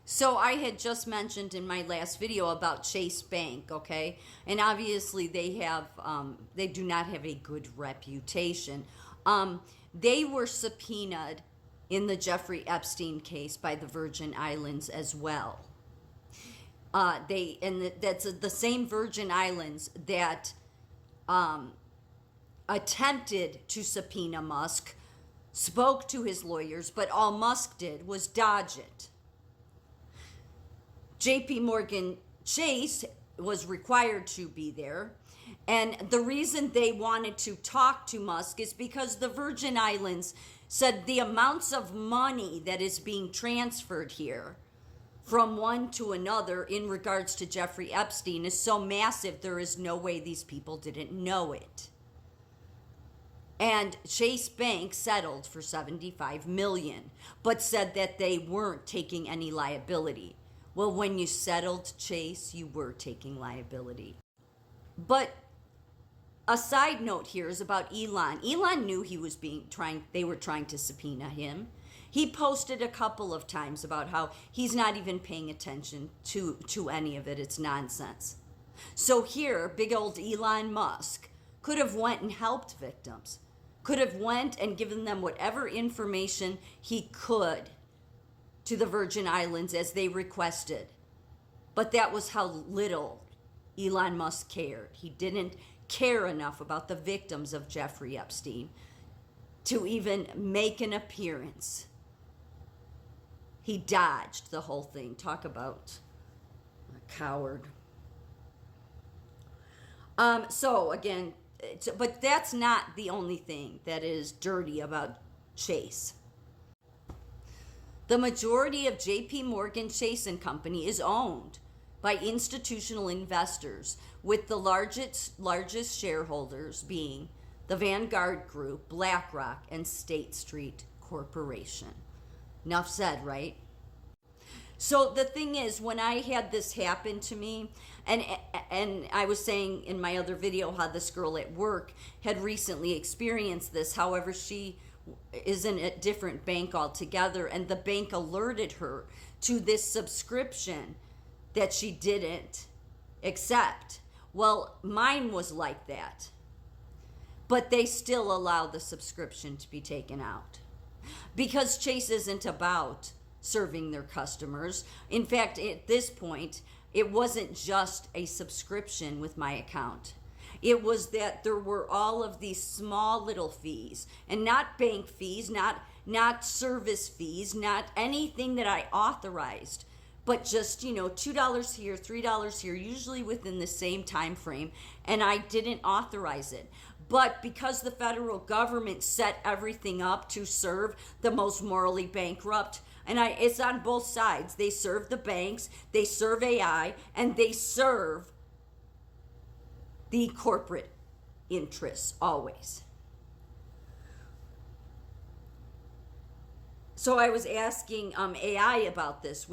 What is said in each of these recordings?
So I had just mentioned in my last video about Chase Bank, okay? And obviously they do not have a good reputation. They were subpoenaed in the Jeffrey Epstein case by the Virgin Islands as well. That's the same Virgin Islands that attempted to subpoena Musk, spoke to his lawyers, but all Musk did was dodge it. JP Morgan Chase was required to be there. And the reason they wanted to talk to Musk is because the Virgin Islands said the amounts of money that is being transferred here from one to another in regards to Jeffrey Epstein is so massive, there is no way these people didn't know it. And Chase Bank settled for $75 million, but said that they weren't taking any liability. Well, when you settled Chase, you were taking liability. But a side note here is about Elon. Elon knew they were trying to subpoena him. He posted a couple of times about how he's not even paying attention to any of it. It's nonsense. So here, big old Elon Musk could have went and helped victims, could have went and given them whatever information he could to the Virgin Islands as they requested. But that was how little Elon Musk cared. He didn't care enough about the victims of Jeffrey Epstein to even make an appearance. He dodged the whole thing. Talk about a coward. So again, but that's not the only thing that is dirty about Chase. The majority of JP Morgan Chase and Company is owned by institutional investors, with the largest shareholders being the Vanguard Group, BlackRock, and State Street Corporation. Enough said, right? So the thing is, when I had this happen to me, and I was saying in my other video how this girl at work had recently experienced this. However, she is in a different bank altogether, and the bank alerted her to this subscription that she didn't accept. Well, mine was like that, but they still allow the subscription to be taken out because Chase isn't about serving their customers. In fact, at this point, it wasn't just a subscription with my account. It was that there were all of these small little fees, and not bank fees, not service fees, not anything that I authorized, but just, $2 here, $3 here, usually within the same time frame, and I didn't authorize it. But because the federal government set everything up to serve the most morally bankrupt, and it's on both sides. They serve the banks, they serve AI, and they serve the corporate interests always. So I was asking AI about this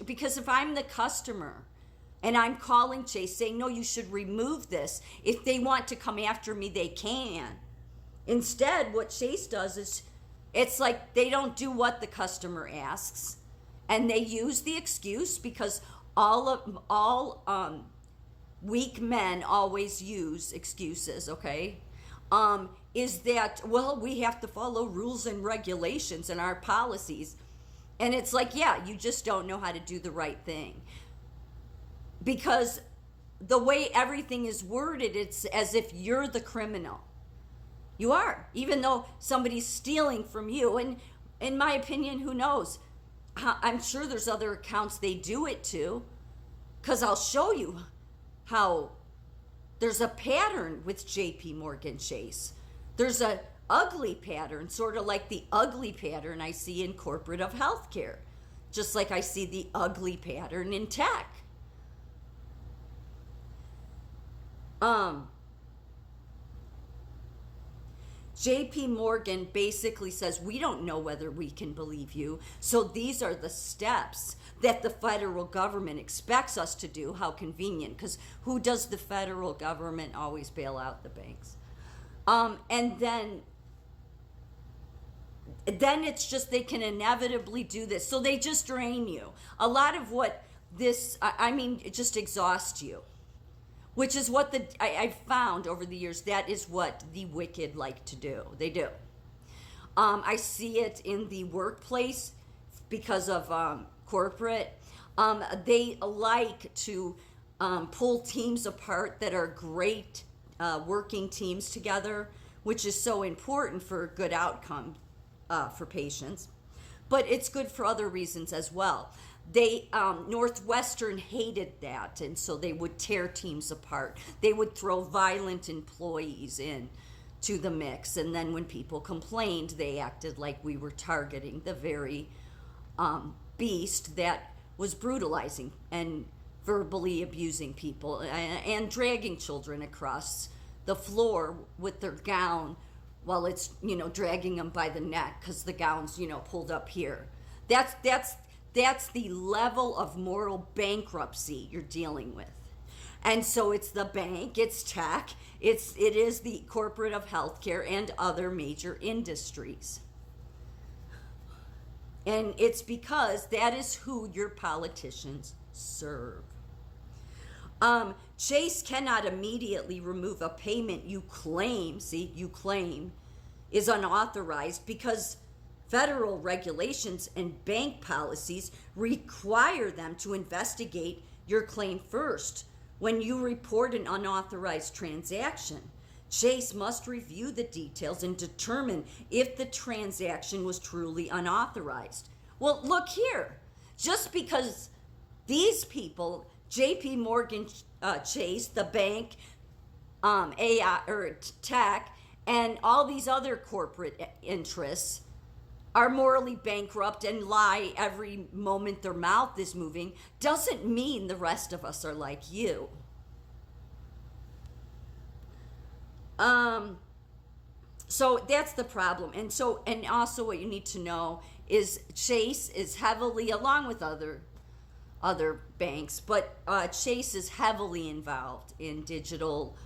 because if I'm the customer and I'm calling Chase saying, no, you should remove this. If they want to come after me, they can. Instead, what Chase does is it's like they don't do what the customer asks, and they use the excuse because all weak men always use excuses, okay? Is that, well, we have to follow rules and regulations and our policies. And it's like, yeah, you just don't know how to do the right thing. Because the way everything is worded, it's as if you're the criminal. You are, even though somebody's stealing from you. And in my opinion, who knows? I'm sure there's other accounts they do it to, because I'll show you how there's a pattern with JP Morgan Chase. There's a ugly pattern, sort of like the ugly pattern I see in corporate of healthcare, just like I see the ugly pattern in tech. JP Morgan basically says, we don't know whether we can believe you. So these are the steps that the federal government expects us to do. How convenient, because who does the federal government always bail out the banks? And then then it's just they can inevitably do this. So they just drain you. A lot of what this, I mean, it just exhausts you, which is what I've found over the years. That is what the wicked like to do. They do. I see it in the workplace because of corporate. They like to pull teams apart that are great working teams together, which is so important for a good outcome for patients. But it's good for other reasons as well. They Northwestern hated that, and so they would tear teams apart. They would throw violent employees in to the mix, and then when people complained, they acted like we were targeting the very beast that was brutalizing and verbally abusing people and dragging children across the floor with their gown while it's dragging them by the neck because the gown's pulled up here. That's the level of moral bankruptcy you're dealing with. And so it's the bank, it's tech, it is the corporate of healthcare and other major industries. And it's because that is who your politicians serve. Chase cannot immediately remove a payment you claim is unauthorized because federal regulations and bank policies require them to investigate your claim first. When you report an unauthorized transaction, Chase must review the details and determine if the transaction was truly unauthorized. Well, look here. Just because these people, JP Morgan Chase, the bank, AI or tech, and all these other corporate interests are morally bankrupt and lie every moment their mouth is moving, doesn't mean the rest of us are like you. So that's the problem. And also what you need to know is Chase is heavily, along with other banks, but Chase is heavily involved in digital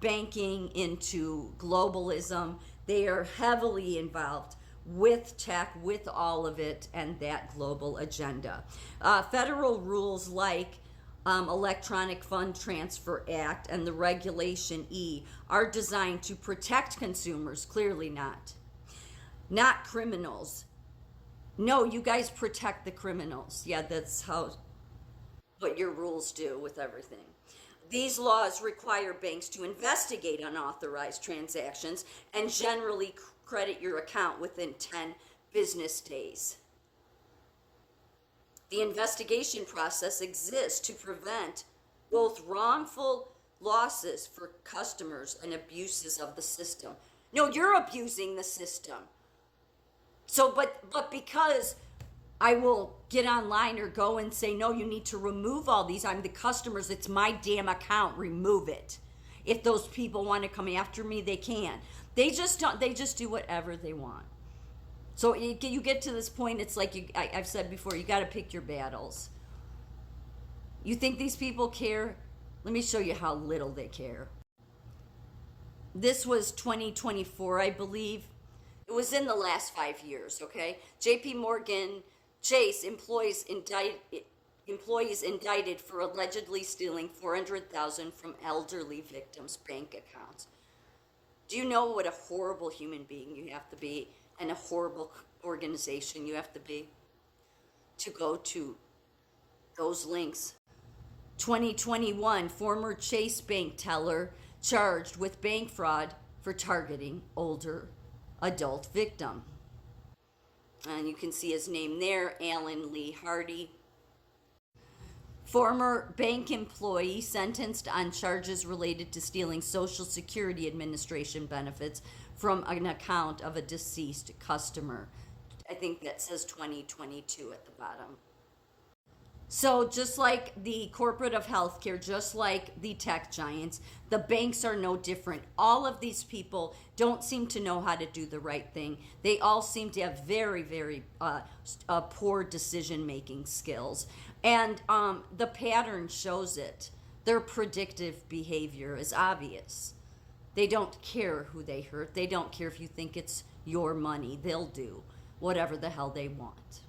banking, into globalism. They are heavily involved with tech, with all of it, and that global agenda. Federal rules like Electronic Fund Transfer Act and the Regulation E are designed to protect consumers, clearly not criminals. No, you guys protect the criminals. Yeah, that's what your rules do with everything. These laws require banks to investigate unauthorized transactions and generally credit your account within 10 business days. The investigation process exists to prevent both wrongful losses for customers and abuses of the system. No, you're abusing the system. So, but because I will get online or go and say, no, you need to remove all these. I'm the customers. It's my damn account. Remove it. If those people want to come after me, they can. They just don't. They just do whatever they want. So you get to this point. It's like I've said before. You got to pick your battles. You think these people care? Let me show you how little they care. This was 2024, I believe. It was in the last 5 years. Okay, J.P. Morgan Chase employees indicted for allegedly stealing $400,000 from elderly victims' bank accounts. Do you know what a horrible human being you have to be and a horrible organization you have to be to go to those links? 2021, former Chase bank teller charged with bank fraud for targeting older adult victim. And you can see his name there, Alan Lee Hardy. Former bank employee sentenced on charges related to stealing Social Security Administration benefits from an account of a deceased customer. I think that says 2022 at the bottom. So just like the corporate of healthcare, just like the tech giants, the banks are no different. All of these people don't seem to know how to do the right thing. They all seem to have very, very poor decision-making skills. And the pattern shows it. Their predictive behavior is obvious. They don't care who they hurt. They don't care if you think it's your money. They'll do whatever the hell they want.